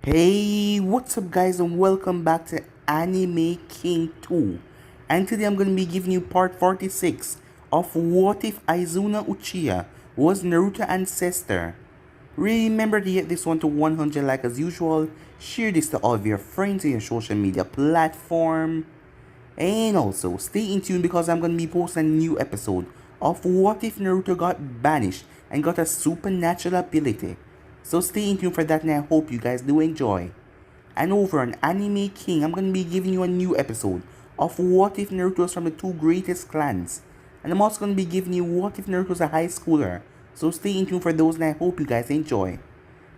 Hey, what's up guys and welcome back to Anime King 2. And today I'm going to be giving you part 46 of What If Izuna Uchiha was Naruto Ancestor. Remember to hit this one to 100 like as usual, share this to all of your friends on your social media platform, and also stay in tune because I'm going to be posting a new episode of What If Naruto got banished and got a supernatural ability. So stay in tune for that and I hope you guys do enjoy. And over on Anime King, I'm going to be giving you a new episode of What If Naruto is from the two greatest clans. And I'm also going to be giving you What If Naruto's a high schooler. So stay in tune for those and I hope you guys enjoy.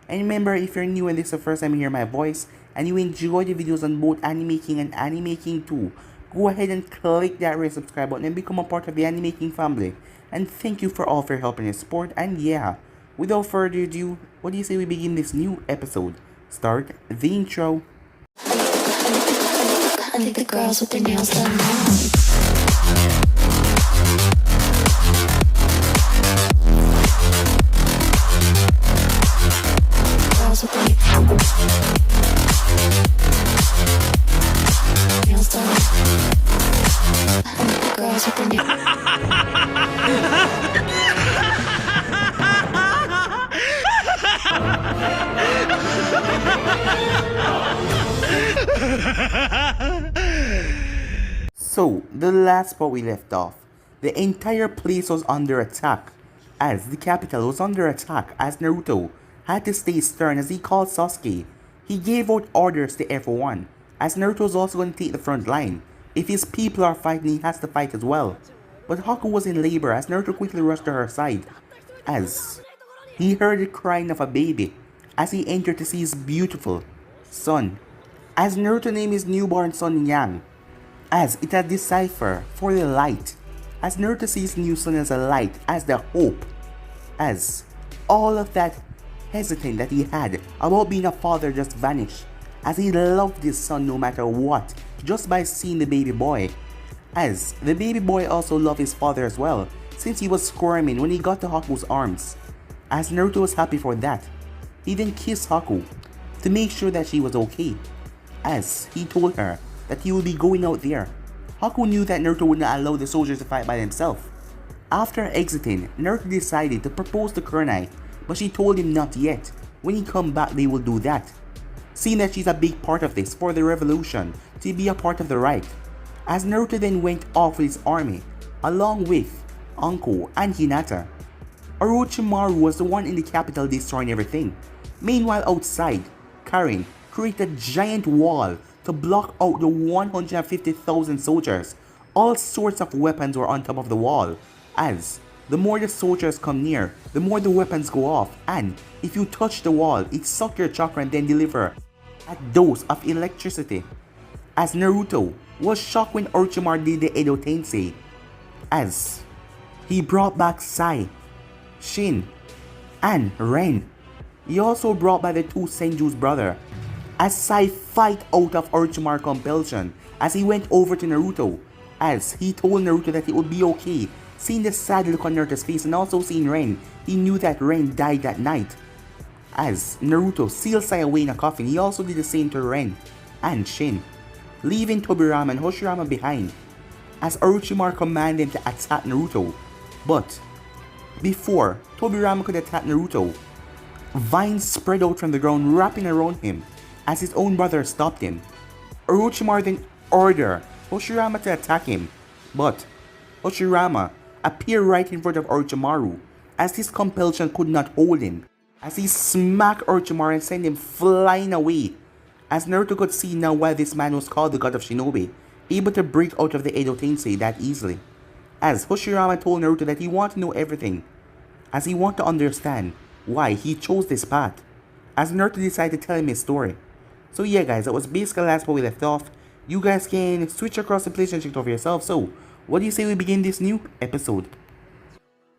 And remember, if you're new and this is the first time you hear my voice and you enjoy the videos on both Anime King and Anime King 2, go ahead and click that red subscribe button and become a part of the Anime King family. And thank you for all for your help and your support. And yeah, without further ado, what do you say we begin this new episode? Start the intro. I think the girls with their nails done now. Girls with their nails done. I think the girls with their So, the last spot we left off, the entire place was under attack, as the capital was under attack, as Naruto had to stay stern as he called Sasuke. He gave out orders to everyone, as Naruto was also going to take the front line. If his people are fighting, he has to fight as well. But Haku was in labor as Naruto quickly rushed to her side, as he heard the crying of a baby, as he entered to see his beautiful son, as Naruto named his newborn son Yang, as it had this cipher for the light, as Naruto sees his new son as a light, as the hope, as all of that hesitant that he had about being a father just vanished, as he loved his son no matter what, just by seeing the baby boy, as the baby boy also loved his father as well, since he was squirming when he got to Haku's arms, as Naruto was happy for that. He then kissed Haku to make sure that she was okay, as he told her that he would be going out there. Haku knew that Naruto would not allow the soldiers to fight by themselves. After exiting, Naruto decided to propose to Kunai, but she told him not yet. When he come back they will do that, seeing that she's a big part of this for the revolution, to be a part of the right. As Naruto then went off with his army, along with Anko and Hinata. Orochimaru was the one in the capital destroying everything. Meanwhile outside, Karin created a giant wall to block out the 150,000 soldiers. All sorts of weapons were on top of the wall, as the more the soldiers come near, the more the weapons go off, and if you touch the wall, it sucks your chakra and then deliver a dose of electricity. As Naruto was shocked when Orochimaru did the Edo Tensei, as he brought back Sai, Shin, and Ren. He also brought back the two Senju's brother, as Sai fight out of Orochimaru compulsion as he went over to Naruto, as he told Naruto that it would be okay. Seeing the sad look on Naruto's face and also seeing Ren, he knew that Ren died that night. As Naruto sealed Sai away in a coffin, he also did the same to Ren and Shin, leaving Tobirama and Hashirama behind, as Orochimaru commanded him to attack Naruto. But before Tobirama could attack Naruto, vines spread out from the ground wrapping around him, as his own brother stopped him. Orochimaru then ordered Hashirama to attack him, but Hashirama appeared right in front of Orochimaru, as his compulsion could not hold him, as he smacked Orochimaru and sent him flying away. As Naruto could see now why this man was called the god of shinobi, able to break out of the Edo Tensei that easily. As Hashirama told Naruto that he wanted to know everything, as he wanted to understand why he chose this path, as Naruto decided to tell him his story. So yeah guys, that was basically the last part we left off. You guys can switch across the place and check it out for yourself. So, what do you say we begin this new episode?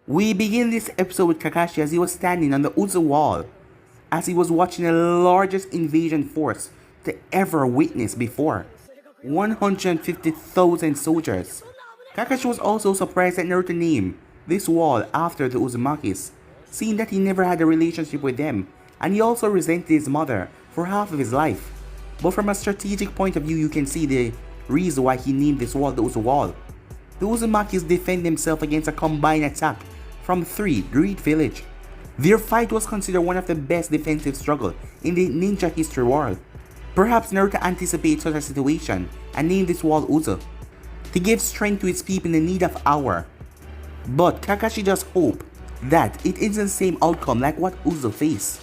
We begin this episode with Kakashi as he was standing on the Uzu wall, as he was watching the largest invasion force to ever witness before. 150,000 soldiers. Kakashi was also surprised that Naruto named this wall after the Uzumakis, seeing that he never had a relationship with them, and he also resented his mother for half of his life. But from a strategic point of view, you can see the reason why he named this wall the Uzu Wall. The Uzumakis defend themselves against a combined attack from 3 great village. Their fight was considered one of the best defensive struggle in the ninja history world. Perhaps Naruto anticipated such a situation and named this wall Uzu to give strength to his people in the need of hour. But Kakashi just hoped that it isn't the same outcome like what Uzu faced.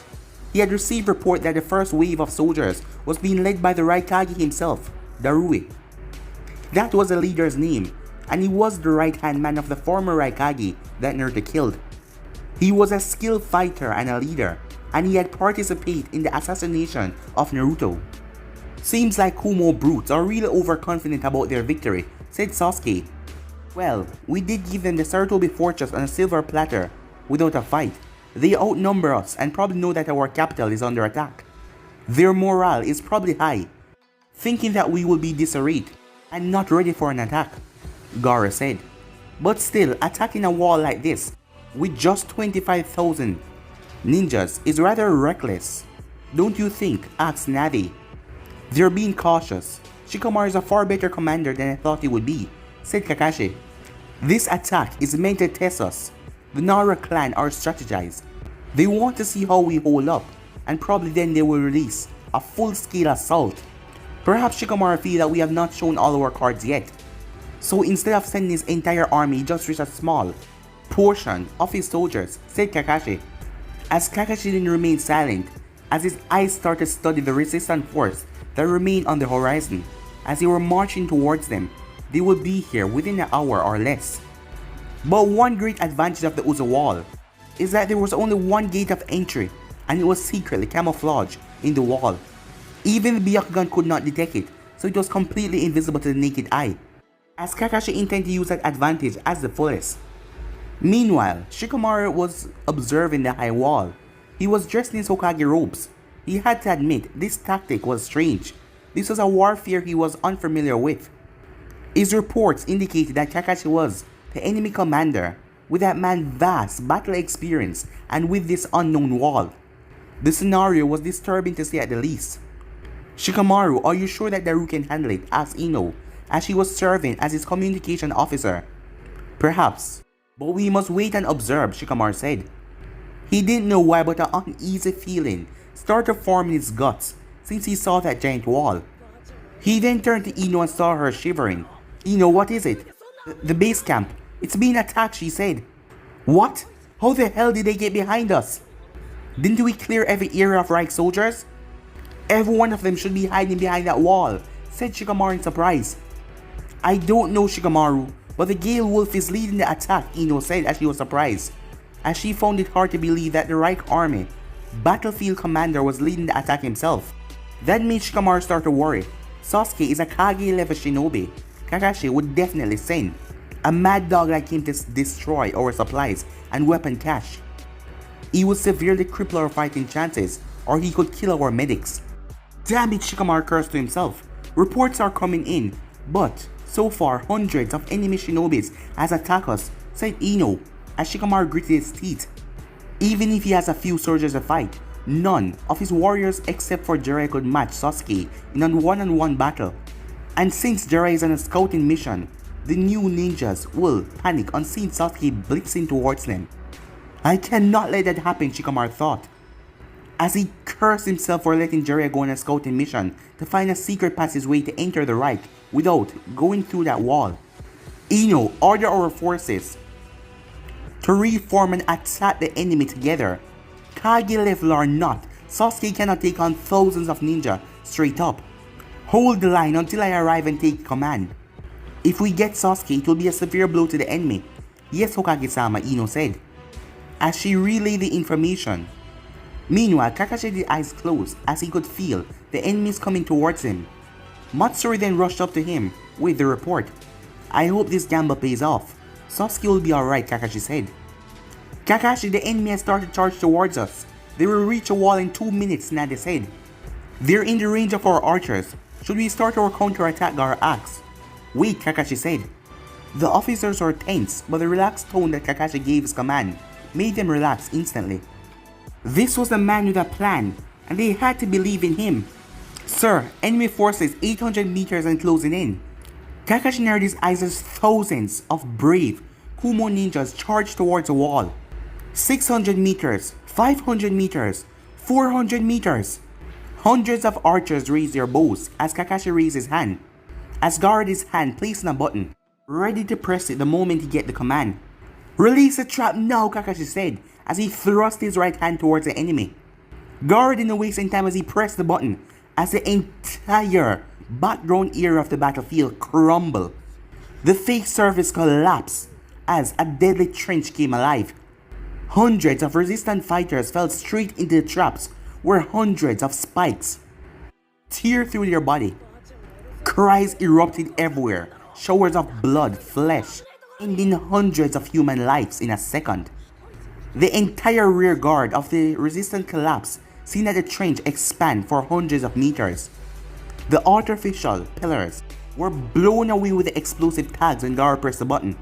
He had received report that the first wave of soldiers was being led by the Raikage himself, Darui. That was the leader's name, and he was the right-hand man of the former Raikage that Naruto killed. He was a skilled fighter and a leader, and he had participated in the assassination of Naruto. Seems like Kumo brutes are really overconfident about their victory, said Sasuke. Well, we did give them the Sarutobi fortress on a silver platter without a fight. They outnumber us and probably know that our capital is under attack. Their morale is probably high, thinking that we will be disarrayed and not ready for an attack, Gaara said. But still, attacking a wall like this with just 25,000 ninjas is rather reckless, don't you think? Asked Navi. They're being cautious. Shikamaru is a far better commander than I thought he would be, said Kakashi. This attack is meant to test us. The Nara clan are strategized. They want to see how we hold up, and probably then they will release a full-scale assault. Perhaps Shikamaru feels that we have not shown all our cards yet. So instead of sending his entire army, he just reached a small portion of his soldiers, said Kakashi. As Kakashi then remained silent, as his eyes started to study the resistant force that remained on the horizon. As they were marching towards them, they would be here within an hour or less. But one great advantage of the Uzu Wall is that there was only one gate of entry, and it was secretly camouflaged in the wall. Even the Byakugan could not detect it, so it was completely invisible to the naked eye, as Kakashi intended to use that advantage as the fullest. Meanwhile, Shikamaru was observing the high wall. He was dressed in his Hokage robes. He had to admit this tactic was strange. This was a warfare he was unfamiliar with. His reports indicated that Kakashi was the enemy commander, with that man's vast battle experience and with this unknown wall. The scenario was disturbing to say at the least. Shikamaru, are you sure that Daru can handle it? Asked Ino, as she was serving as his communication officer. Perhaps, but we must wait and observe, Shikamaru said. He didn't know why, but an uneasy feeling started forming his guts since he saw that giant wall. He then turned to Ino and saw her shivering. Ino, what is it? The base camp. It's being attacked, she said. What? How the hell did they get behind us? Didn't we clear every area of Reich soldiers? Every one of them should be hiding behind that wall, said Shikamaru in surprise. I don't know, Shikamaru, but the Gale Wolf is leading the attack, Ino said as she was surprised, as she found it hard to believe that the Reich army battlefield commander was leading the attack himself. That made Shikamaru start to worry. Sasuke is a Kage level shinobi. Kakashi would definitely send a mad dog like him to destroy our supplies and weapon cache. He would severely cripple our fighting chances, or he could kill our medics. Damn it, Shikamaru cursed to himself. Reports are coming in, but so far hundreds of enemy shinobis has attacked us, said Ino, as Shikamaru gritted his teeth. Even if he has a few soldiers to fight, none of his warriors except for Jiraiya could match Sasuke in a one-on-one battle. And since Jiraiya is on a scouting mission, the new ninjas will panic on seeing Sasuke blitzing towards them. I cannot let that happen, Shikamaru thought, as he cursed himself for letting Jiraiya go on a scouting mission to find a secret passageway to enter the Reich without going through that wall. Ino, order our forces to reform and attack the enemy together. Kage level or not, Sasuke cannot take on thousands of ninja straight up. Hold the line until I arrive and take command. If we get Sasuke, it will be a severe blow to the enemy. Yes, Hokage-sama, Ino said, as she relayed the information. Meanwhile, Kakashi had eyes closed as he could feel the enemies coming towards him. Matsuri then rushed up to him with the report. I hope this gamble pays off. Sasuke will be alright, Kakashi said. Kakashi, the enemy has started to charge towards us. They will reach a wall in 2 minutes, Nade said. They're in the range of our archers. Should we start our counter-attack, Gaara asked. Wait, Kakashi said. The officers were tense, but the relaxed tone that Kakashi gave his command made them relax instantly. This was a man with a plan, and they had to believe in him. Sir, enemy forces 800 meters and closing in. Kakashi narrowed his eyes as thousands of brave Kumo ninjas charged towards the wall. 600 meters, 500 meters, 400 meters. Hundreds of archers raised their bows as Kakashi raised his hand. As guarded his hand placed on a button, ready to press it the moment he get the command. Release the trap now, Kakashi said as he thrust his right hand towards the enemy. Guard in the wasting time as he pressed the button as the entire background area of the battlefield crumbled. The fake surface collapsed as a deadly trench came alive. Hundreds of resistant fighters fell straight into the traps where hundreds of spikes tear through their body. Cries erupted everywhere, showers of blood, flesh, ending hundreds of human lives in a second. The entire rear guard of the resistance collapsed, seeing that the trench expand for hundreds of meters. The artificial pillars were blown away with the explosive tags when Gaara pressed the button.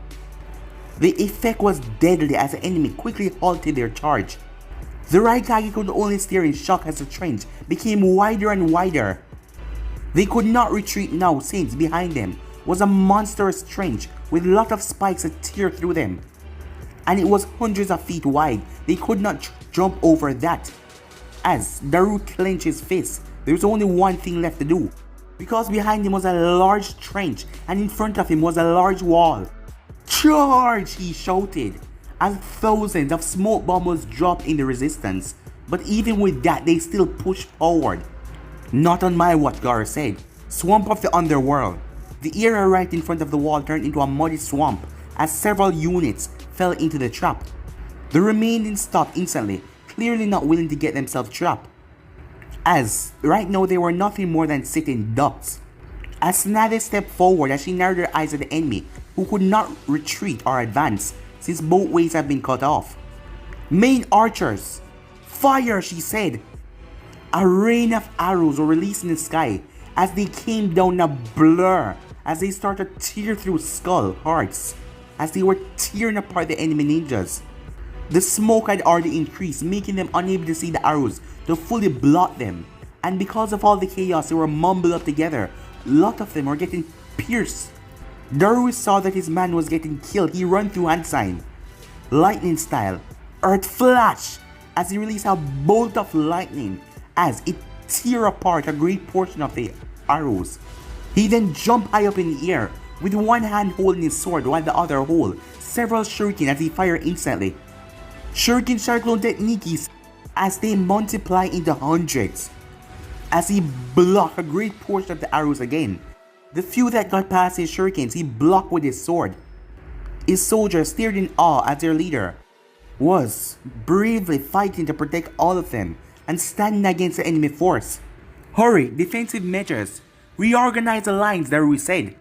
The effect was deadly as the enemy quickly halted their charge. The Raikage could only stare in shock as the trench became wider and wider. They could not retreat now since behind them was a monstrous trench with lots of spikes that tear through them. And it was hundreds of feet wide. They could not jump over that. As Daru clenched his fist, there was only one thing left to do. Because behind him was a large trench and in front of him was a large wall. Charge! He shouted as thousands of smoke bombs dropped in the resistance. But even with that, they still pushed forward. Not on my watch, Gaara said. Swamp of the underworld. The area right in front of the wall turned into a muddy swamp as several units fell into the trap. The remaining stopped instantly, clearly not willing to get themselves trapped. As right now they were nothing more than sitting ducks. As Tsunade stepped forward as she narrowed her eyes at the enemy, who could not retreat or advance since both ways had been cut off. Main archers! Fire, she said. A rain of arrows were released in the sky as they came down in a blur as they started to tear through skull hearts as they were tearing apart the enemy ninjas. The smoke had already increased, making them unable to see the arrows to fully blot them, and because of all the chaos they were mumbled up together, a lot of them were getting pierced. Daru saw that his man was getting killed. He ran through hand sign, lightning style, earth flash, as he released a bolt of lightning as it tear apart a great portion of the arrows. He then jumped high up in the air with one hand holding his sword while the other held several shuriken as he fired instantly. Shuriken cyclone techniques as they multiply into hundreds. As he blocked a great portion of the arrows again. The few that got past his shurikens he blocked with his sword. His soldiers stared in awe as their leader was bravely fighting to protect all of them and standing against the enemy force. Hurry, defensive measures. Reorganize the lines, Daru said.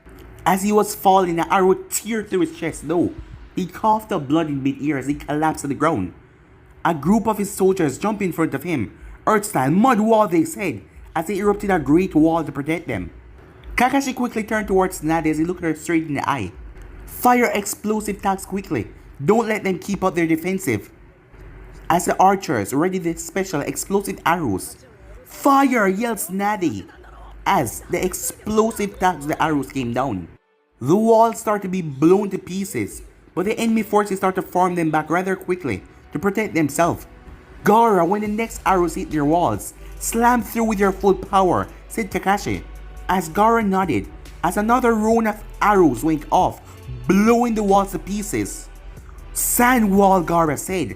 As he was falling, an arrow teared through his chest though. He coughed up blood in mid-air as he collapsed to the ground. A group of his soldiers jumped in front of him. Earth-style mud wall, they said, as they erupted a great wall to protect them. Kakashi quickly turned towards Tsunade as he looked her straight in the eye. Fire explosive tags quickly. Don't let them keep up their defensive. As the archers readied the special explosive arrows. Fire! Yelled Tsunade as the explosive tags the arrows came down. The walls started to be blown to pieces, but the enemy forces started to form them back rather quickly to protect themselves. Gaara, when the next arrows hit their walls, slam through with your full power, said Kakashi. As Gaara nodded, as another round of arrows went off, blowing the walls to pieces. Sand wall, Gaara said.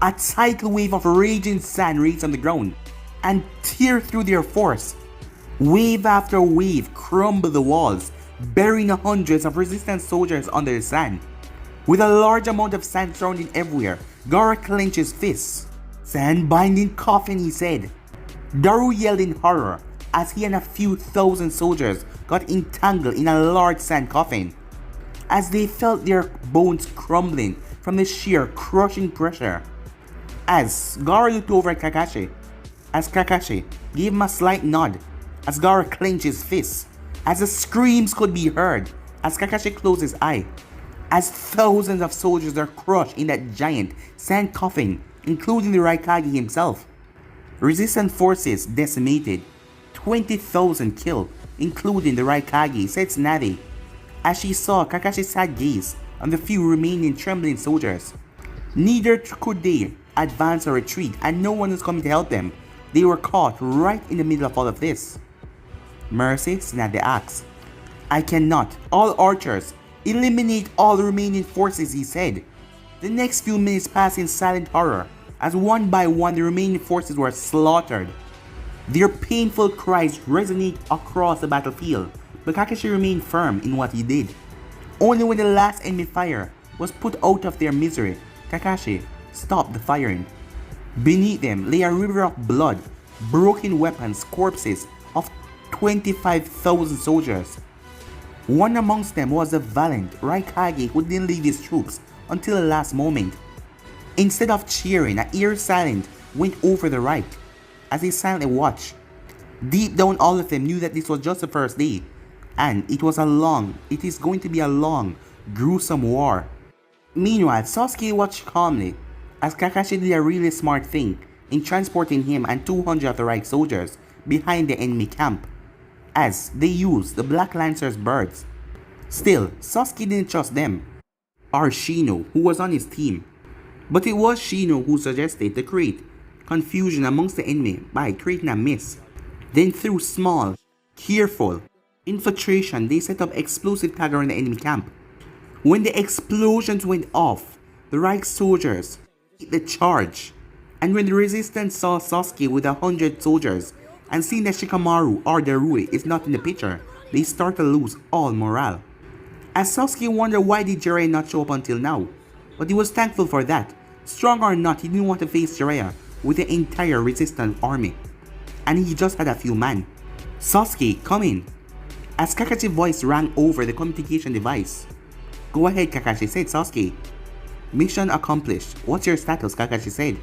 A tidal wave of raging sand raised on the ground and tear through their force. Wave after wave crumbled the walls, burying hundreds of resistance soldiers under the sand. With a large amount of sand surrounding everywhere, Gaara clenched his fists. Sand binding coffin, he said. Daru yelled in horror as he and a few thousand soldiers got entangled in a large sand coffin. As they felt their bones crumbling from the sheer crushing pressure. As Gaara looked over at Kakashi, as Kakashi gave him a slight nod, as Gaara clenched his fists, as the screams could be heard, as Kakashi closed his eye, as thousands of soldiers are crushed in that giant sand coffin, including the Raikage himself. Resistance forces decimated, 20,000 killed, including the Raikage, said Tsunade, as she saw Kakashi's sad gaze on the few remaining trembling soldiers. Neither could they advance or retreat, and no one was coming to help them. They were caught right in the middle of all of this. Mercy, Tsunade asked. I cannot. All archers. Eliminate all remaining forces, he said. The next few minutes passed in silent horror, as one by one the remaining forces were slaughtered. Their painful cries resonate across the battlefield, but Kakashi remained firm in what he did. Only when the last enemy fire was put out of their misery, Kakashi stopped the firing. Beneath them lay a river of blood, broken weapons, corpses of 25,000 soldiers. One amongst them was the valiant Raikage who didn't leave his troops until the last moment. Instead of cheering, an eerie silence went over the right as they silently watched. Deep down, all of them knew that this was just the first day, and it is going to be a long, gruesome war. Meanwhile, Sasuke watched calmly as Kakashi did a really smart thing in transporting him and 200 of the right soldiers behind the enemy camp, as they used the Black Lancer's birds. Still, Sasuke didn't trust them, or Shino, who was on his team. But it was Shino who suggested to create confusion amongst the enemy by creating a mist. Then through small, careful infiltration, they set up explosive tag around the enemy camp. When the explosions went off, the right soldiers hit the charge. And when the resistance saw Sasuke with 100 soldiers and seeing that Shikamaru or Darui is not in the picture, they start to lose all morale. As Sasuke wondered why did Jiraiya not show up until now, but he was thankful for that. Strong or not, he didn't want to face Jiraiya with the entire resistance army, and he just had a few men. Sasuke, come in. As Kakashi's voice rang over the communication device. Go ahead, Kakashi, said Sasuke. Mission accomplished. What's your status, Kakashi said.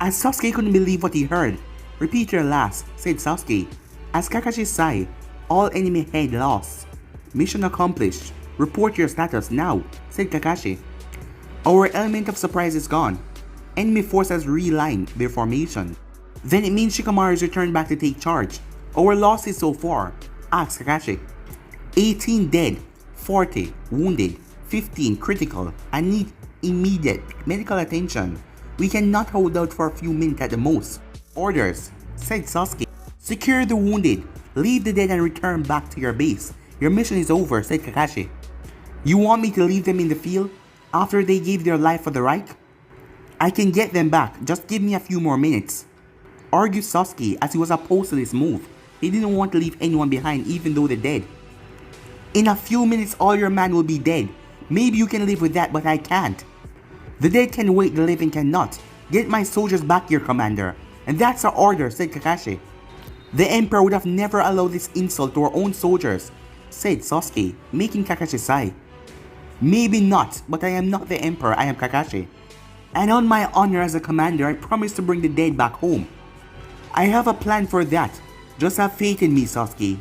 As Sasuke couldn't believe what he heard. Repeat your last, said Sasuke. As Kakashi sighed, all enemy head lost. Mission accomplished. Report your status now, said Kakashi. Our element of surprise is gone. Enemy force has realigned their formation. Then it means Shikamaru is returned back to take charge. Our losses so far, asked Kakashi. 18 dead, 40 wounded, 15 critical, and need immediate medical attention. We cannot hold out for a few minutes at the most. Orders, said Sasuke. Secure the wounded, leave the dead and return back to your base. Your mission is over, said Kakashi. You want me to leave them in the field after they gave their life for the Reich? I can get them back, just give me a few more minutes, argued Sasuke as he was opposed to this move. He didn't want to leave anyone behind even though they're dead. In a few minutes all your men will be dead. Maybe you can live with that, but I can't. The dead can wait, the living cannot. Get my soldiers back here, Commander. And that's our order, said Kakashi. The Emperor would have never allowed this insult to our own soldiers, said Sasuke, making Kakashi sigh. Maybe not, but I am not the Emperor, I am Kakashi. And on my honor as a commander, I promise to bring the dead back home. I have a plan for that. Just have faith in me, Sasuke.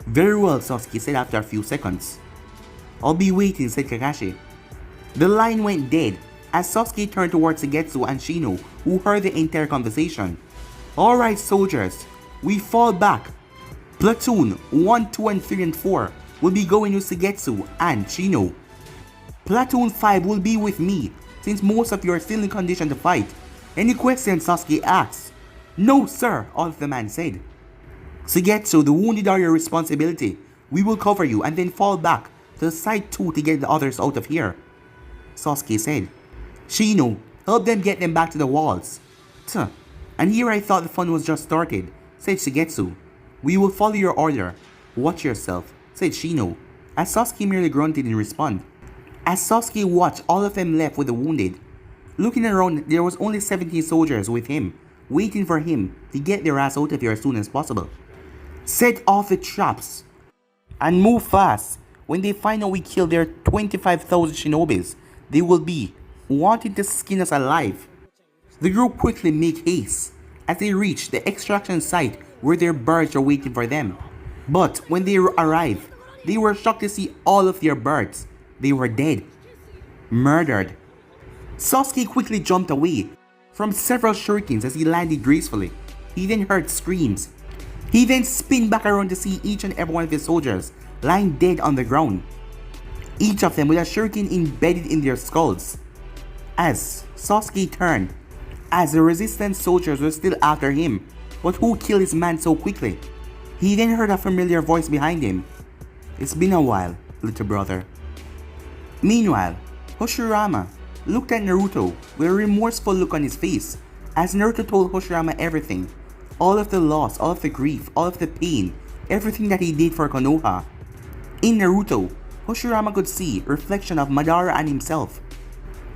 Very well, Sasuke said after a few seconds. I'll be waiting, said Kakashi. The line went dead as Sasuke turned towards Suigetsu and Shino, who heard the entire conversation. Alright, soldiers, we fall back. Platoon 1, 2, and 3, and 4 will be going with Suigetsu and Shino. Platoon 5 will be with me, since most of you are still in condition to fight. Any questions, Sasuke asked. No, sir, all of the men said. Suigetsu, the wounded are your responsibility. We will cover you and then fall back to side 2 to get the others out of here, Sasuke said. Shino, help them get them back to the walls. Tuh, and here I thought the fun was just started, said Suigetsu. We will follow your order. Watch yourself, said Shino, as Sasuke merely grunted in response. As Sasuke watched, all of them left with the wounded. Looking around, there was only 17 soldiers with him, waiting for him to get their ass out of here as soon as possible. Set off the traps and move fast. When they find out we killed their 25,000 shinobis, they will be wanting to skin us alive. The group quickly make haste as they reach the extraction site where their birds are waiting for them. But when they arrive, they were shocked to see all of their birds. They were dead. Murdered. Sasuke quickly jumped away from several shurikens as he landed gracefully. He then heard screams. He then spun back around to see each and every one of his soldiers lying dead on the ground, each of them with a shuriken embedded in their skulls. As Sasuke turned, as the resistance soldiers were still after him, but who killed his man so quickly? He then heard a familiar voice behind him. It's been a while, little brother. Meanwhile, Hashirama looked at Naruto with a remorseful look on his face as Naruto told Hashirama everything. All of the loss, all of the grief, all of the pain, everything that he did for Konoha. In Naruto, Hashirama could see a reflection of Madara and himself.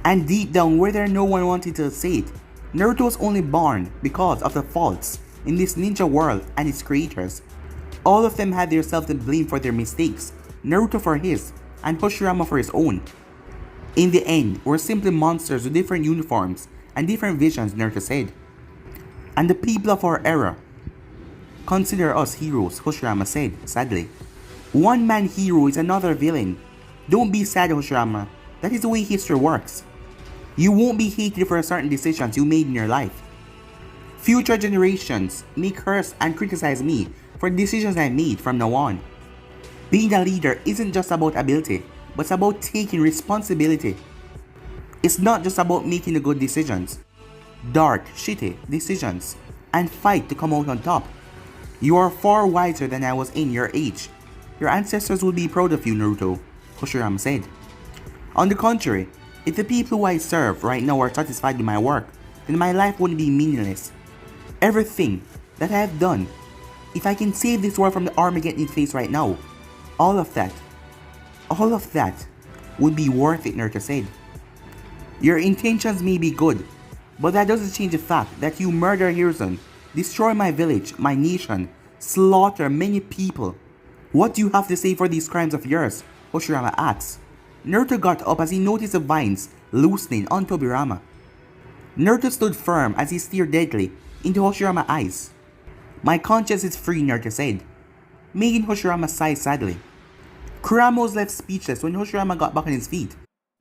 And deep down, whether no one wanted to say it, Naruto was only born because of the faults in this ninja world and its creators. All of them had themselves to blame for their mistakes, Naruto for his, and Hashirama for his own. In the end, we're simply monsters with different uniforms and different visions, Naruto said. And the people of our era consider us heroes, Hashirama said, sadly. One man hero is another villain. Don't be sad, Hashirama. That is the way history works. You won't be hated for certain decisions you made in your life. Future generations may curse and criticize me for decisions I made from now on. Being a leader isn't just about ability, but it's about taking responsibility. It's not just about making the good decisions, dark, shitty decisions, and fight to come out on top. You are far wiser than I was in your age. Your ancestors will be proud of you, Naruto, Hashirama said. On the contrary, if the people who I serve right now are satisfied with my work, then my life wouldn't be meaningless. Everything that I have done, if I can save this world from the Armageddon it faces right now, all of that would be worth it, Naruto said. Your intentions may be good, but that doesn't change the fact that you murder Hiruzen, destroy my village, my nation, slaughter many people. What do you have to say for these crimes of yours? Hashirama asked. Naruto got up as he noticed the vines loosening on Tobirama. Naruto stood firm as he stared deadly into Hashirama's eyes. My conscience is free, Naruto said, making Hashirama sigh sadly. Kurama was left speechless when Hashirama got back on his feet,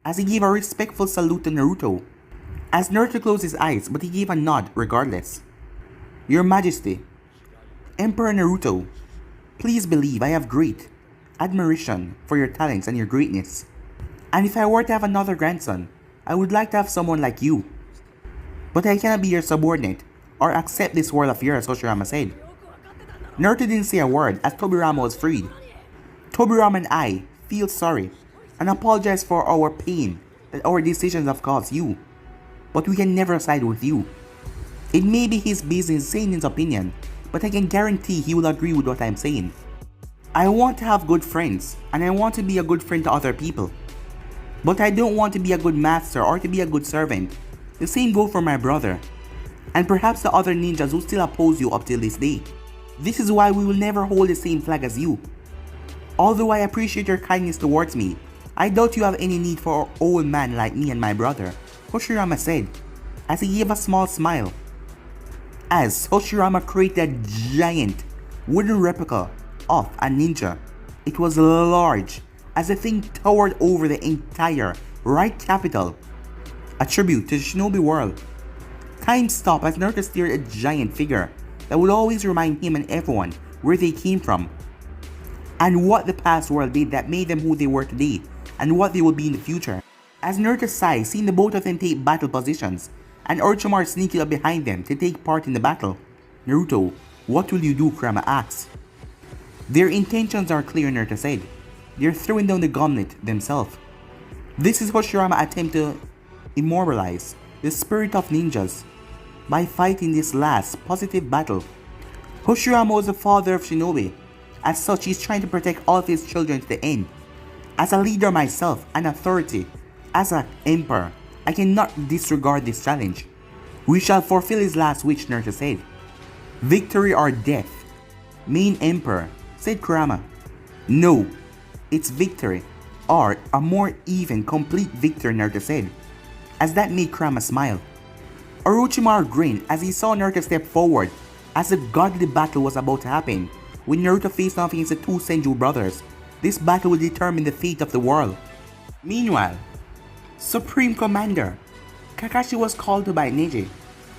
as he gave a respectful salute to Naruto. As Naruto closed his eyes, but he gave a nod regardless. Your Majesty, Emperor Naruto, please believe I have great admiration for your talents and your greatness. And if I were to have another grandson, I would like to have someone like you. But I cannot be your subordinate or accept this world of yours, Hashirama said. Naruto didn't say a word as Tobirama was freed. Tobirama and I feel sorry and apologize for our pain that our decisions have caused you. But we can never side with you. It may be his business saying his opinion, but I can guarantee he will agree with what I'm saying. I want to have good friends, and I want to be a good friend to other people. But I don't want to be a good master or to be a good servant. The same goes for my brother, and perhaps the other ninjas who still oppose you up till this day. This is why we will never hold the same flag as you. Although I appreciate your kindness towards me, I doubt you have any need for an old man like me and my brother, Hashirama said, as he gave a small smile. As Hashirama created a giant wooden replica of a ninja, it was large as the thing towered over the entire right capital, a tribute to the shinobi world. Time stopped as Naruto stared at a giant figure that would always remind him and everyone where they came from, and what the past world did that made them who they were today, and what they will be in the future. As Naruto sighed, seeing the both of them take battle positions, and Orochimaru sneaking up behind them to take part in the battle. Naruto, what will you do? Kurama asked. Their intentions are clear, Naruto said. They're throwing down the gauntlet themselves. This is Hashirama's attempt to immortalize the spirit of ninjas by fighting this last positive battle. Hashirama was the father of shinobi. As such, he's trying to protect all of his children to the end. As a leader myself, an authority, as an emperor, I cannot disregard this challenge. We shall fulfill his last wish, Naruto said. Victory or death, main emperor, said Kurama. No, it's victory, or a more even, complete victory, Naruto said, as that made Kurama smile. Orochimaru grinned as he saw Naruto step forward as the godly battle was about to happen. When Naruto faced off against the two Senju brothers, this battle will determine the fate of the world. Meanwhile, Supreme Commander Kakashi was called to by Neji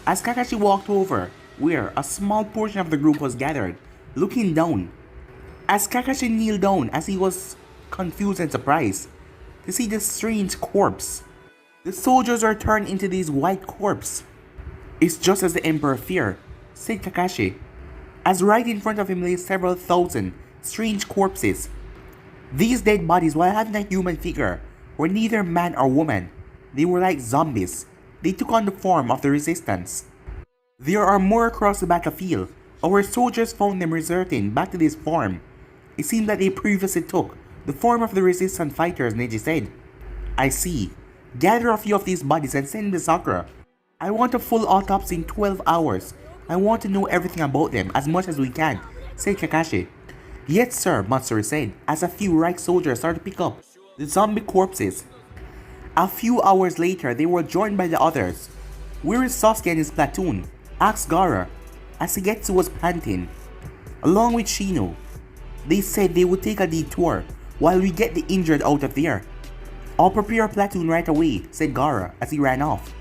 as Kakashi walked over, where a small portion of the group was gathered, looking down. As Kakashi kneeled down as he was confused and surprised to see this strange corpse. The soldiers are turned into these white corpses. It's just as the Emperor feared, said Kakashi, as right in front of him lay several thousand strange corpses. These dead bodies, while having a human figure, were neither man or woman. They were like zombies. They took on the form of the resistance. There are more across the battlefield. Our soldiers found them resorting back to this form. It seemed that they previously took the form of the resistance fighters, Neji said. I see. Gather a few of these bodies and send them to Sakura. I want a full autopsy in 12 hours. I want to know everything about them as much as we can, said Kakashi. Yes sir, Matsuri said, as a few Reich soldiers started to pick up the zombie corpses. A few hours later, they were joined by the others. Where is Sasuke and his platoon? Asked Gaara, as Suigetsu was panting. Along with Shino. They said they would take a detour while we get the injured out of there. I'll prepare a platoon right away, said Gaara as he ran off.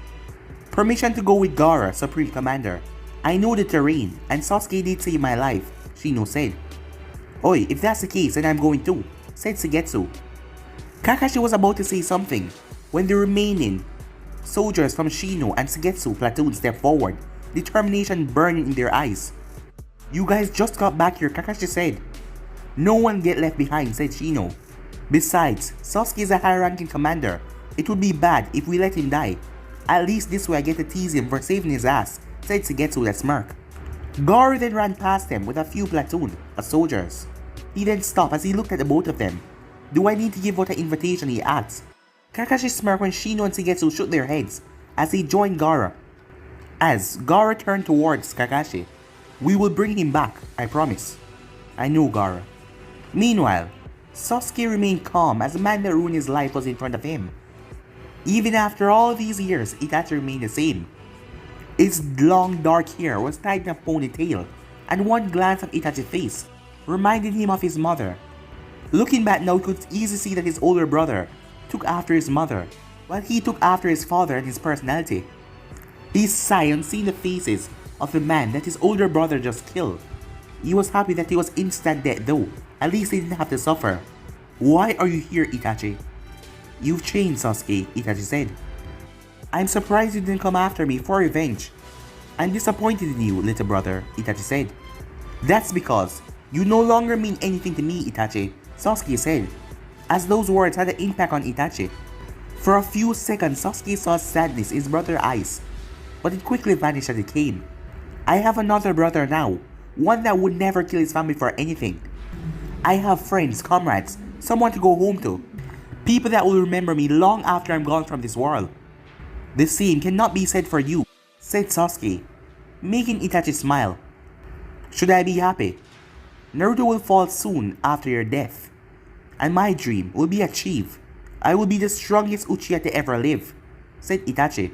Permission to go with Gaara, Supreme Commander. I know the terrain, and Sasuke did save my life, Shino said. Oi, if that's the case, then I'm going too, said Suigetsu. Kakashi was about to say something when the remaining soldiers from Shino and Suigetsu platoon stepped forward, determination burning in their eyes. You guys just got back here, Kakashi said. No one get left behind, said Shino. Besides, Sasuke is a high-ranking commander. It would be bad if we let him die. At least this way I get to tease him for saving his ass, said Suigetsu with a smirk. Gaara then ran past them with a few platoon of soldiers. He then stopped as he looked at the both of them. Do I need to give out an invitation, he asked. Kakashi smirked when Shino and Suigetsu shook their heads as they joined Gaara. As Gaara turned towards Kakashi, we will bring him back, I promise. I know, Gaara. Meanwhile, Sasuke remained calm as the man that ruined his life was in front of him. Even after all these years, Itachi remained the same. His long dark hair was tied in a ponytail, and one glance at Itachi's face reminded him of his mother. Looking back now, he could easily see that his older brother took after his mother, while he took after his father and his personality. He sighed on seeing the faces of the man that his older brother just killed. He was happy that he was instant dead though, at least he didn't have to suffer. Why are you here, Itachi? You've changed, Sasuke, Itachi said. I'm surprised you didn't come after me for revenge. I'm disappointed in you, little brother, Itachi said. That's because you no longer mean anything to me, Itachi, Sasuke said, as those words had an impact on Itachi. For a few seconds, Sasuke saw sadness in his brother's eyes, but it quickly vanished as it came. I have another brother now, one that would never kill his family for anything. I have friends, comrades, someone to go home to, people that will remember me long after I'm gone from this world. The same cannot be said for you, said Sasuke, making Itachi smile. Should I be happy? Naruto will fall soon after your death, and my dream will be achieved. I will be the strongest Uchiha to ever live, said Itachi.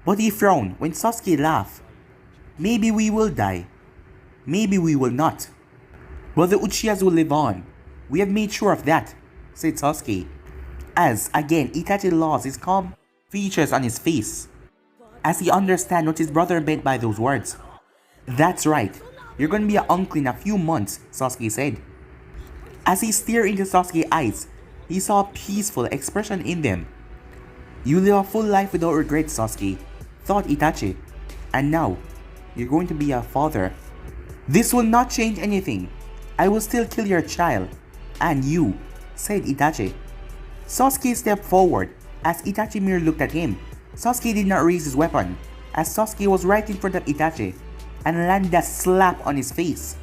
But he frowned when Sasuke laughed. Maybe we will die. Maybe we will not. But the Uchihas will live on. We have made sure of that, said Sasuke. As, again, Itachi lost his calm features on his face, as he understood what his brother meant by those words. That's right. You're gonna be an uncle in a few months, Sasuke said. As he stared into Sasuke's eyes, he saw a peaceful expression in them. You live a full life without regret, Sasuke, thought Itachi. And now, you're going to be a father. This will not change anything. I will still kill your child. And you, said Itachi. Sasuke stepped forward as Itachi merely looked at him. Sasuke did not raise his weapon, as Sasuke was right in front of Itachi and landed a slap on his face.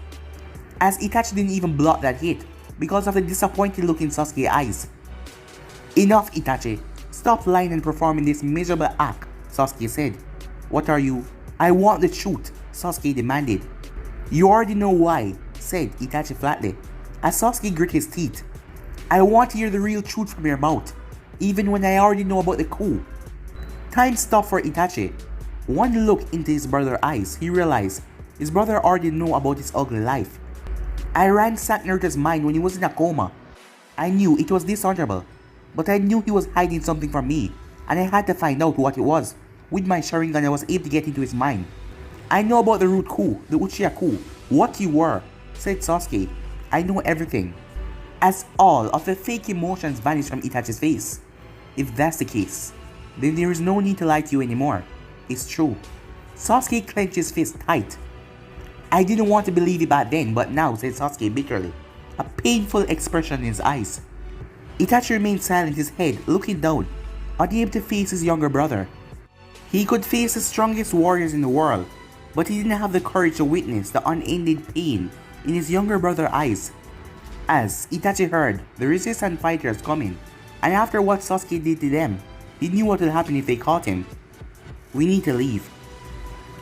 As Itachi didn't even block that hit because of the disappointed look in Sasuke's eyes. Enough, Itachi. Stop lying and performing this miserable act, Sasuke said. What are you? I want the truth, Sasuke demanded. You already know why, said Itachi flatly, as Sasuke grit his teeth. I want to hear the real truth from your mouth, even when I already know about the coup. Time stopped for Itachi. One look into his brother's eyes, he realized his brother already knew about his ugly life. I ransacked Naruto's mind when he was in a coma. I knew it was dishonorable, but I knew he was hiding something from me, and I had to find out what it was. With my Sharingan, I was able to get into his mind. I know about the root coup, the Uchiha coup, what you were, said Sasuke. I know everything. As all of the fake emotions vanished from Itachi's face. If that's the case, then there is no need to lie to you anymore. It's true. Sasuke clenched his fist tight. I didn't want to believe it back then, but now, said Sasuke bitterly, a painful expression in his eyes. Itachi remained silent, his head looking down, unable to face his younger brother. He could face the strongest warriors in the world, but he didn't have the courage to witness the unending pain in his younger brother's eyes. As Itachi heard the resistance fighters coming, and after what Sasuke did to them, he knew what would happen if they caught him. We need to leave.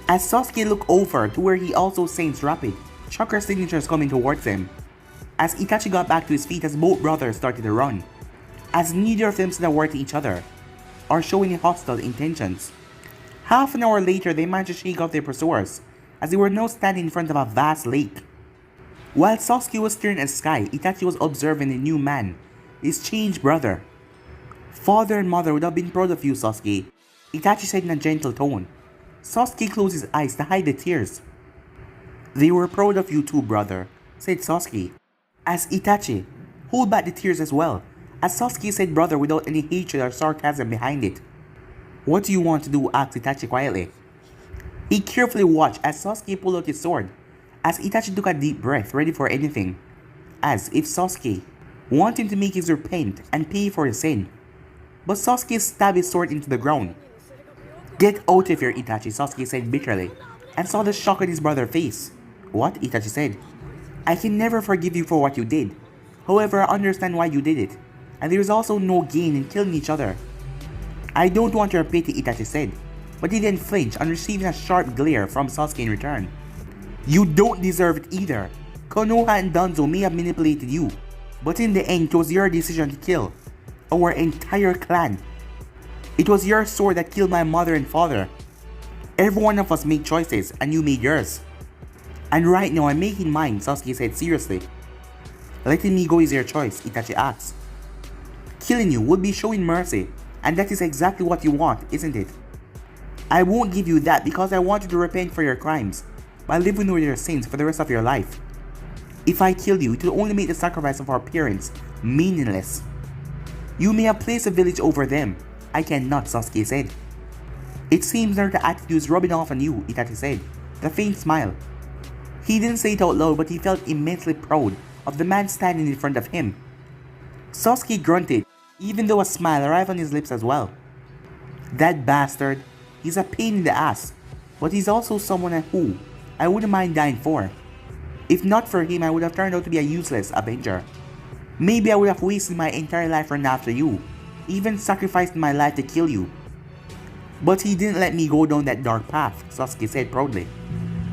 As Sasuke looked over to where he also sensed rapid chakra signatures coming towards him. As Itachi got back to his feet as both brothers started to run. As neither of them said a word to each other, or showing hostile intentions. Half an hour later, they managed to shake off their pursuers, as they were now standing in front of a vast lake. While Sasuke was staring at the sky, Itachi was observing the new man, his changed brother. Father and mother would have been proud of you, Sasuke, Itachi said in a gentle tone. Sasuke closed his eyes to hide the tears. They were proud of you too, brother, said Sasuke. As Itachi hold back the tears as well, as Sasuke said brother without any hatred or sarcasm behind it. What do you want to do? Asked Itachi quietly. He carefully watched as Sasuke pulled out his sword, as Itachi took a deep breath, ready for anything, as if Sasuke wanted to make his repent and pay for his sin. But Sasuke stabbed his sword into the ground. Get out of here, Itachi, Sasuke said bitterly, and saw the shock on his brother's face. What? Itachi said. I can never forgive you for what you did. However, I understand why you did it, and there is also no gain in killing each other. I don't want your pity, Itachi said, but he didn't flinch on receiving a sharp glare from Sasuke in return. You don't deserve it either. Konoha and Danzo may have manipulated you, but in the end it was your decision to kill our entire clan. It was your sword that killed my mother and father. Every one of us made choices, and you made yours. And right now I'm making mine, Sasuke said seriously. Letting me go is your choice, Itachi asked. Killing you would be showing mercy, and that is exactly what you want, isn't it? I won't give you that because I want you to repent for your crimes by living with your sins for the rest of your life. If I kill you, it will only make the sacrifice of our parents meaningless. You may have placed a village over them. I cannot, Sasuke said. It seems Naruto's attitude is rubbing off on you, Itachi said, with a faint smile. He didn't say it out loud, but he felt immensely proud of the man standing in front of him. Sasuke grunted, even though a smile arrived on his lips as well. That bastard, he's a pain in the ass, but he's also someone who I wouldn't mind dying for. If not for him, I would have turned out to be a useless avenger. Maybe I would have wasted my entire life running after you, even sacrificed my life to kill you. But he didn't let me go down that dark path, Sasuke said proudly.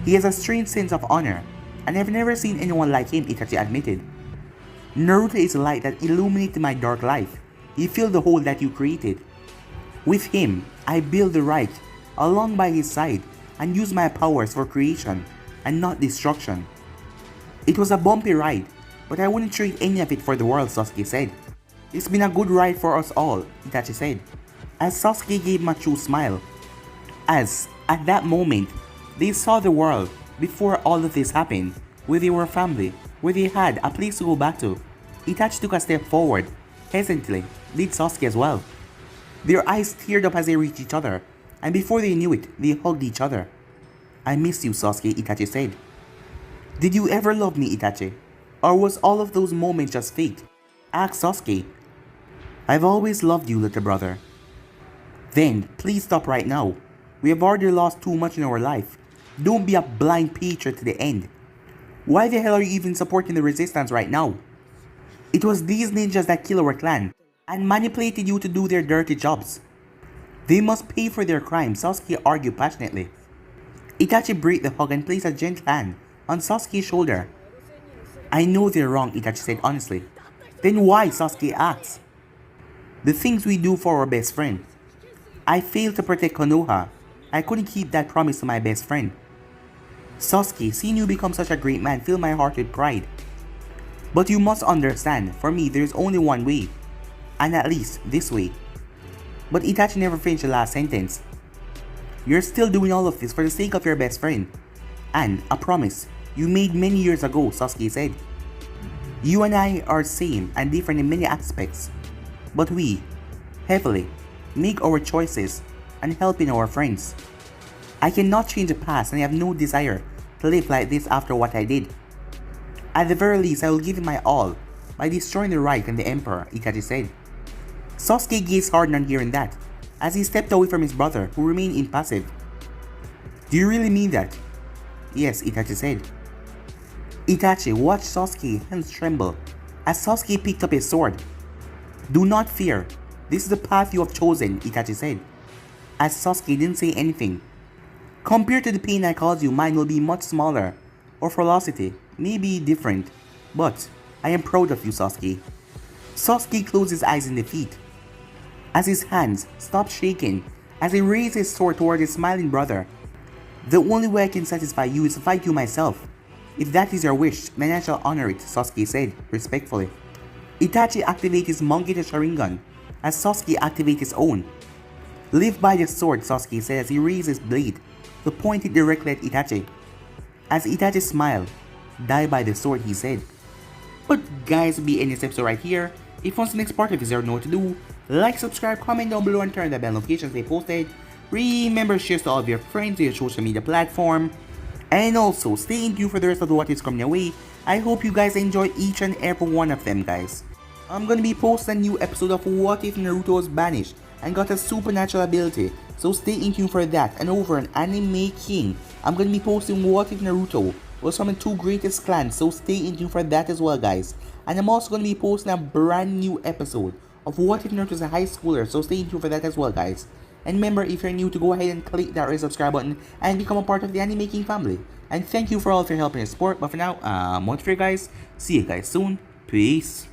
He has a strange sense of honor, and I've never seen anyone like him, Itachi admitted. Naruto is a light that illuminated my dark life. He filled the hole that you created. With him, I build the right, along by his side, and use my powers for creation, and not destruction. It was a bumpy ride, but I wouldn't trade any of it for the world, Sasuke said. It's been a good ride for us all, Itachi said, as Sasuke gave him a true smile. As, at that moment, they saw the world before all of this happened, where they were family, where they had a place to go back to. Itachi took a step forward, hesitantly, did Sasuke as well. Their eyes teared up as they reached each other, and before they knew it, they hugged each other. I miss you, Sasuke, Itachi said. Did you ever love me, Itachi? Or was all of those moments just fate? Asked Sasuke. I've always loved you, little brother. Then, please stop right now. We have already lost too much in our life. Don't be a blind patriot to the end. Why the hell are you even supporting the resistance right now? It was these ninjas that killed our clan and manipulated you to do their dirty jobs. They must pay for their crimes, Sasuke argued passionately. Itachi breathed the hug and placed a gentle hand on Sasuke's shoulder. I know they're wrong, Itachi said honestly. Then why, Sasuke asked. The things we do for our best friend. I failed to protect Konoha. I couldn't keep that promise to my best friend. Sasuke, seeing you become such a great man filled my heart with pride. But you must understand, for me there is only one way. And at least, this way. But Itachi never finished the last sentence. You're still doing all of this for the sake of your best friend. And a promise you made many years ago, Sasuke said. You and I are same and different in many aspects, but we, heavily, make our choices and helping our friends. I cannot change the past and I have no desire to live like this after what I did. At the very least, I will give it my all by destroying the Reich and the Emperor, Itachi said. Sasuke gazed hard on hearing that, as he stepped away from his brother, who remained impassive. Do you really mean that? Yes, Itachi said. Itachi watched Sasuke's hands tremble as Sasuke picked up his sword. Do not fear. This is the path you have chosen, Itachi said, as Sasuke didn't say anything. Compared to the pain I caused you, mine will be much smaller, or velocity may be different, but I am proud of you, Sasuke. Sasuke closed his eyes in defeat, as his hands stopped shaking as he raised his sword toward his smiling brother. The only way I can satisfy you is to fight you myself. If that is your wish, then I shall honor it, Sasuke said, respectfully. Itachi activated his monkey Sharingan, as Sasuke activated his own. Live by the sword, Sasuke said as he raised his blade to point it directly at Itachi. As Itachi smiled, die by the sword, he said. But guys, we'll be ending this episode right here. If you want the next part of this, you know what to do. Like, subscribe, comment down below and turn the bell notifications they posted. Remember, share to all of your friends on your social media platform. And also, stay in tune for the rest of what is coming your way. I hope you guys enjoy each and every one of them, guys. I'm gonna be posting a new episode of What If Naruto was Banished and got a supernatural ability, so stay in tune for that. And over on Anime King, I'm gonna be posting What If Naruto was from the two greatest clans, so stay in tune for that as well, guys. And I'm also gonna be posting a brand new episode of What If Naruto is a high schooler, so stay in tune for that as well, guys. And remember, if you're new, to go ahead and click that red subscribe button and become a part of the Anime King family. And thank you for all of your help and support. But for now, I'm out for you guys. See you guys soon. Peace.